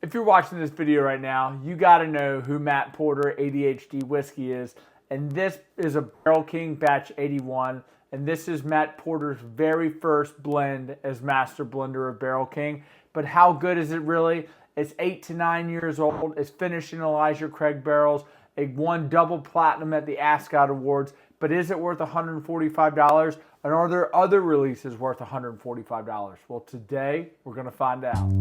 If you're watching this video right now, you got to know who Matt Porter ADHD Whiskey is. And this is a Barrel King Batch 81. And this is Matt Porter's very first blend as Master Blender of Barrel King. But how good is it really? It's 8 to 9 years old. It's finished in Elijah Craig barrels. It won double platinum at the Ascot Awards. But is it worth $145? And are there other releases worth $145? Well, today we're going to find out.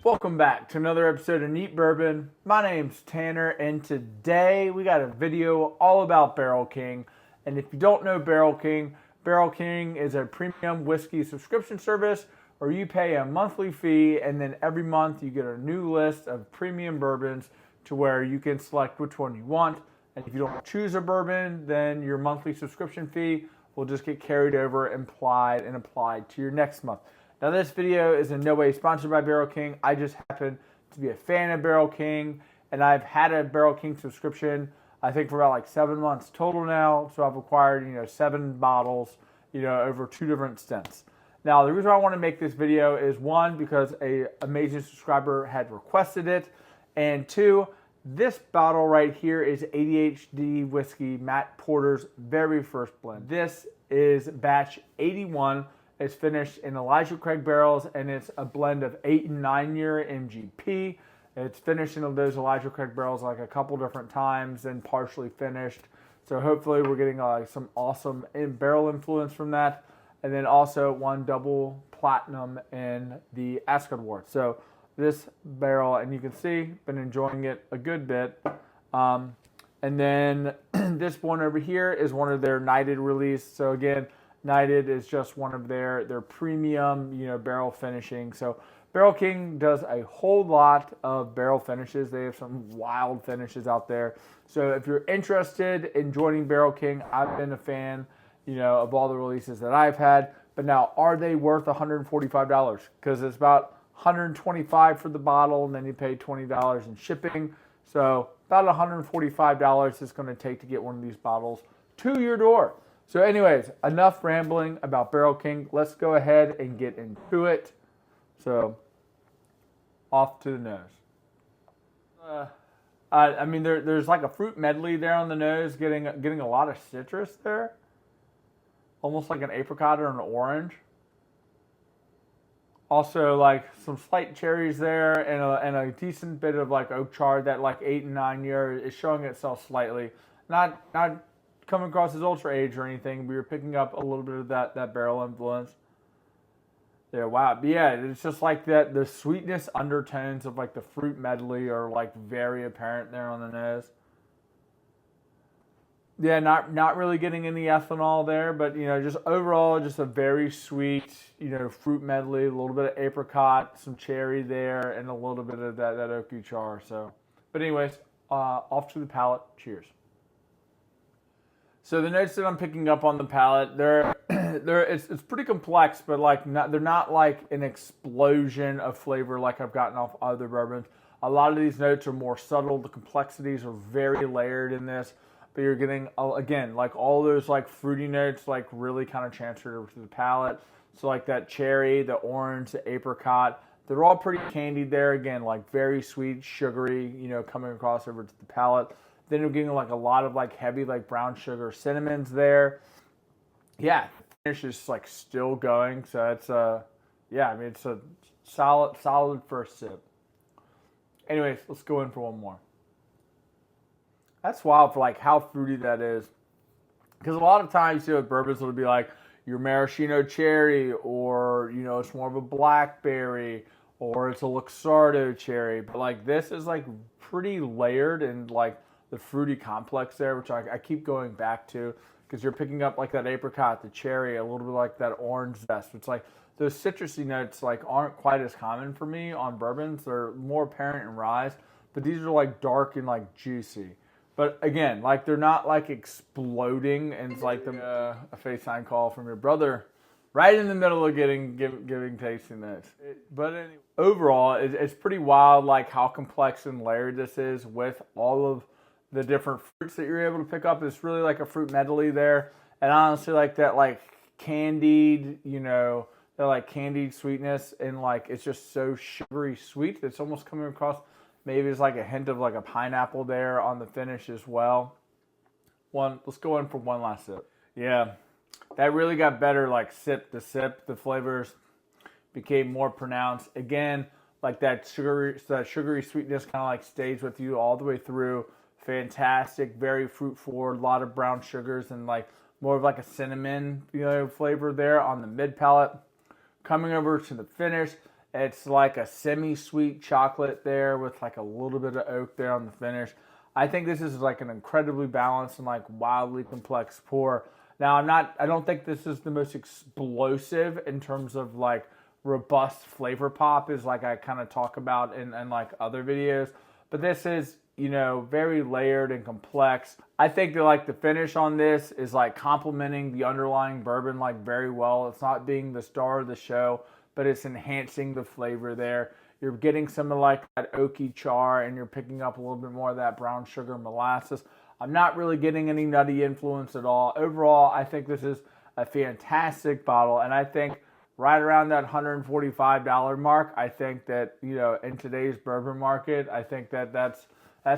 Welcome back to another episode of Neat Bourbon. My name's Tanner, and today we got a video all about Barrel King. And if you don't know Barrel King is a premium whiskey subscription service where you pay a monthly fee, and then every month you get a new list of premium bourbons to where you can select which one you want. And if you don't choose a bourbon, then your monthly subscription fee will just get carried over and applied to your next month. Now, this video is in no way sponsored by Barrel King. I just happen to be a fan of Barrel King, and I've had a Barrel King subscription, I think, for about like 7 months total now. So I've acquired, 7 bottles, over 2 different stints. Now, the reason why I want to make this video is, 1, because an amazing subscriber had requested it, and 2, this bottle right here is ADHD Whiskey, Matt Porter's very first blend. This is batch 81. It's finished in Elijah Craig barrels, and it's a blend of 8 and 9 year MGP. It's finished in those Elijah Craig barrels like a couple different times and partially finished. So hopefully we're getting some awesome barrel influence from that. And then also won double platinum in the Ascot Awards. So this barrel, and you can see, been enjoying it a good bit. And then this one over here is one of their Knighted release. So again, Knighted is just one of their premium, barrel finishing. So Barrel King does a whole lot of barrel finishes. They have some wild finishes out there. So if you're interested in joining Barrel King, I've been a fan, of all the releases that I've had. But now, are they worth $145? Because it's about $125 for the bottle, and then you pay $20 in shipping. So about $145 it's going to take to get one of these bottles to your door. So anyways, enough rambling about Barrel King. Let's go ahead and get into it. So, off to the nose. There's like a fruit medley there on the nose, getting a lot of citrus there. Almost like an apricot or an orange. Also, like some slight cherries there, and a decent bit of like oak chard. That like 8 and 9 year is showing itself slightly. Not coming across as ultra age or anything, but you're picking up a little bit of that barrel influence there. Wow. But yeah, it's just like that, the sweetness undertones of like the fruit medley are like very apparent there on the nose. Yeah, not really getting any ethanol there, but just overall just a very sweet, fruit medley, a little bit of apricot, some cherry there, and a little bit of that oaky char. So, but anyways, off to the palate. Cheers. So the notes that I'm picking up on the palate, it's pretty complex, but they're not like an explosion of flavor like I've gotten off other bourbons. A lot of these notes are more subtle. The complexities are very layered in this, but you're getting, again, like all those like fruity notes like really kind of transferred over to the palate. So like that cherry, the orange, the apricot, they're all pretty candied there. Again, like very sweet, sugary, coming across over to the palate. Then you're getting like a lot of like heavy like brown sugar cinnamons there. Yeah, the finish is like still going. So it's it's a solid first sip. Anyways, let's go in for one more. That's wild for like how fruity that is. Because a lot of times, with bourbons it'll be like your maraschino cherry, or it's more of a blackberry, or it's a Luxardo cherry. But like this is like pretty layered and like the fruity complex there, which I keep going back to, because you're picking up like that apricot, the cherry, a little bit like that orange zest. It's like those citrusy notes like aren't quite as common for me on bourbons. They're more apparent in ryes, but these are like dark and like juicy. But again, like they're not like exploding, and it's like a FaceTime call from your brother right in the middle of giving tasting notes. But anyway, overall, it's pretty wild like how complex and layered this is with all of the different fruits that you're able to pick up. It's really like a fruit medley there. And honestly, like that, like candied, that like candied sweetness, and like it's just so sugary sweet that's almost coming across. Maybe it's like a hint of like a pineapple there on the finish as well. Let's go in for one last sip. Yeah, that really got better like sip to sip. The flavors became more pronounced. Again, like that sugary sweetness kind of like stays with you all the way through. Fantastic, very fruit forward, a lot of brown sugars and like more of like a cinnamon, flavor there on the mid palate. Coming over to the finish, it's like a semi-sweet chocolate there with like a little bit of oak there on the finish. I think this is like an incredibly balanced and like wildly complex pour. Now I don't think this is the most explosive in terms of like robust flavor pop is like I kind of talk about in like other videos, but this is, very layered and complex. I think that like the finish on this is like complementing the underlying bourbon like very well. It's not being the star of the show, but it's enhancing the flavor there. You're getting some of like that oaky char, and you're picking up a little bit more of that brown sugar molasses. I'm not really getting any nutty influence at all. Overall, I think this is a fantastic bottle, and I think right around that $145 mark, I think that, in today's bourbon market, I think that that's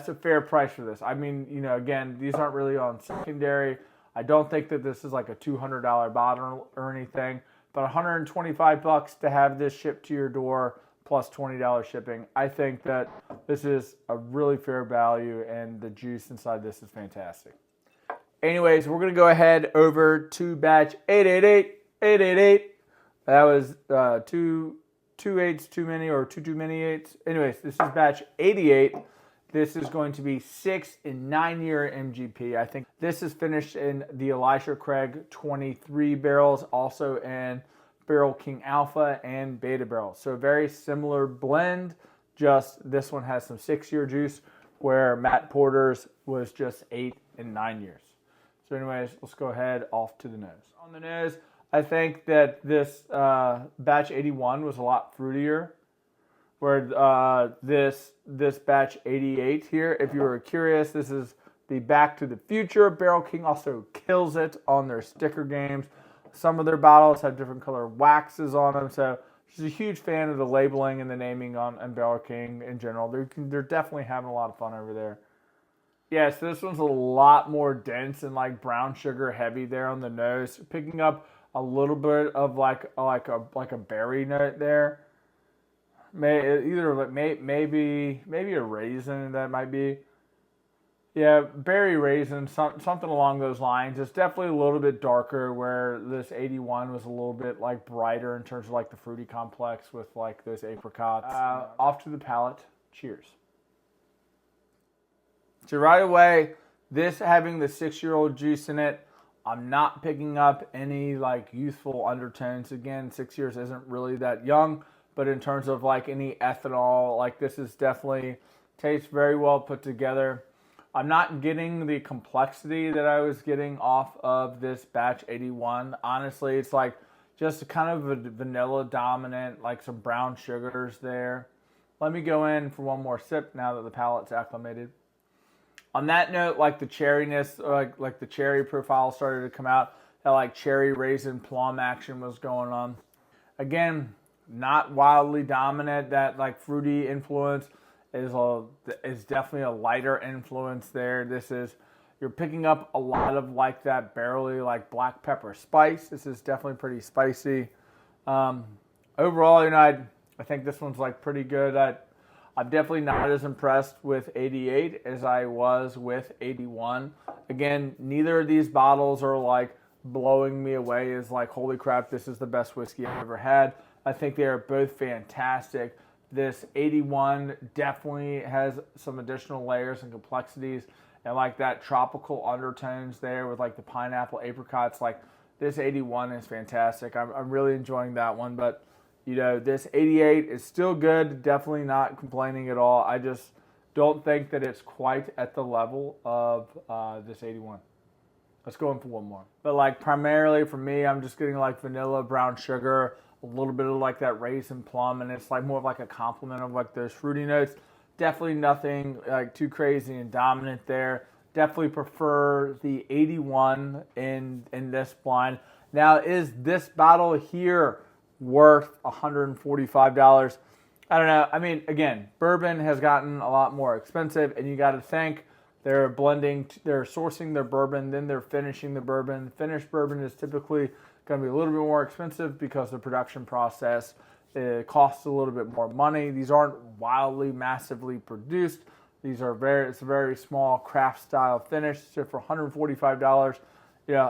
a fair price for this. I mean, again, these aren't really on secondary. I don't think that this is like a $200 bottle or anything, but $125 to have this shipped to your door plus $20 shipping. I think that this is a really fair value, and the juice inside this is fantastic. Anyways, we're going to go ahead over to batch 888. That was two eights too many, or two too many eights. Anyways, this is batch 88. This is going to be 6 and 9 year MGP. I think this is finished in the Elisha Craig 23 barrels, also in Barrel King Alpha and Beta barrels. So a very similar blend, just this one has some 6-year juice, where Matt Porter's was just 8 and 9 years. So anyways, let's go ahead off to the nose. On the nose, I think that this batch 81 was a lot fruitier, where this batch 88 here, if you were curious, this is the Back to the Future. Barrel King also kills it on their sticker games. Some of their bottles have different color waxes on them, so she's a huge fan of the labeling and the naming on Barrel King in general. They're definitely having a lot of fun over there. Yeah, so this one's a lot more dense and like brown sugar heavy there on the nose, picking up a little bit of like a berry note there. Maybe a raisin, that might be. Yeah, berry raisin, something along those lines. It's definitely a little bit darker, where this 81 was a little bit like brighter in terms of like the fruity complex with like those apricots. Off to the palate. Cheers. So right away, this having the 6-year-old juice in it, I'm not picking up any like youthful undertones. Again, 6 years isn't really that young. But in terms of like any ethanol, like this is definitely tastes very well put together. I'm not getting the complexity that I was getting off of this batch 81. Honestly, it's like just kind of a vanilla dominant, like some brown sugars there. Let me go in for one more sip now that the palate's acclimated. On that note, like the cherryness, like the cherry profile started to come out. That like cherry raisin plum action was going on. Again, not wildly dominant. That like fruity influence is definitely a lighter influence there. You're picking up a lot of like that barrely like black pepper spice. This is definitely pretty spicy. Overall, I think this one's like pretty good. I'm definitely not as impressed with 88 as I was with 81. Again, neither of these bottles are like blowing me away as like, holy crap, this is the best whiskey I've ever had. I think they are both fantastic. This 81 definitely has some additional layers and complexities, and like that tropical undertones there with like the pineapple apricots. Like this 81 is fantastic. I'm really enjoying that one, but this 88 is still good. Definitely not complaining at all. I just don't think that it's quite at the level of this 81. Let's go in for one more. But like primarily for me, I'm just getting like vanilla, brown sugar, a little bit of like that raisin plum, and it's like more of like a complement of like those fruity notes. Definitely nothing like too crazy and dominant there. Definitely prefer the 81 in this blind. Now, is this bottle here worth $145? I don't know. I mean, again, bourbon has gotten a lot more expensive, and you got to think they're sourcing their bourbon, then they're finishing the bourbon. Finished bourbon is typically going to be a little bit more expensive because the production process costs a little bit more money. These aren't wildly, massively produced. It's a very small craft style finish. So for $145,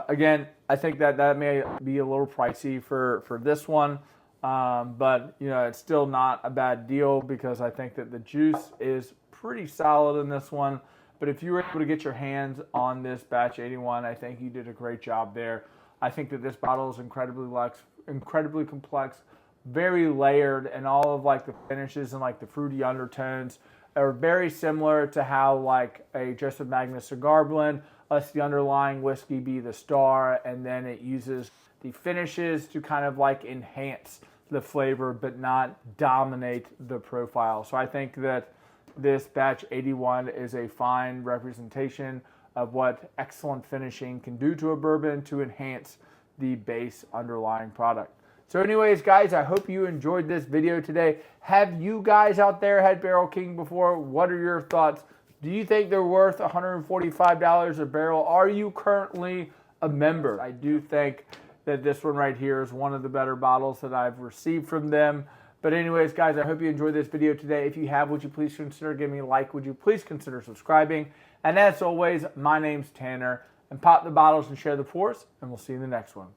again, I think that may be a little pricey for this one. But it's still not a bad deal because I think that the juice is pretty solid in this one. But if you were able to get your hands on this batch 81, I think you did a great job there. I think that this bottle is incredibly complex, very layered, and all of like the finishes and like the fruity undertones are very similar to how like a Joseph Magnus cigar blend lets the underlying whiskey be the star, and then it uses the finishes to kind of like enhance the flavor but not dominate the profile. So I think that this batch 81 is a fine representation of what excellent finishing can do to a bourbon to enhance the base underlying product. So anyways, guys, I hope you enjoyed this video today. Have you guys out there had Barrel King before? What are your thoughts? Do you think they're worth $145 a barrel? Are you currently a member? I do think that this one right here is one of the better bottles that I've received from them. But anyways, guys, I hope you enjoyed this video today. If you have, would you please consider giving me a like? Would you please consider subscribing? And as always, my name's Tanner. And pop the bottles and share the pours, and we'll see you in the next one.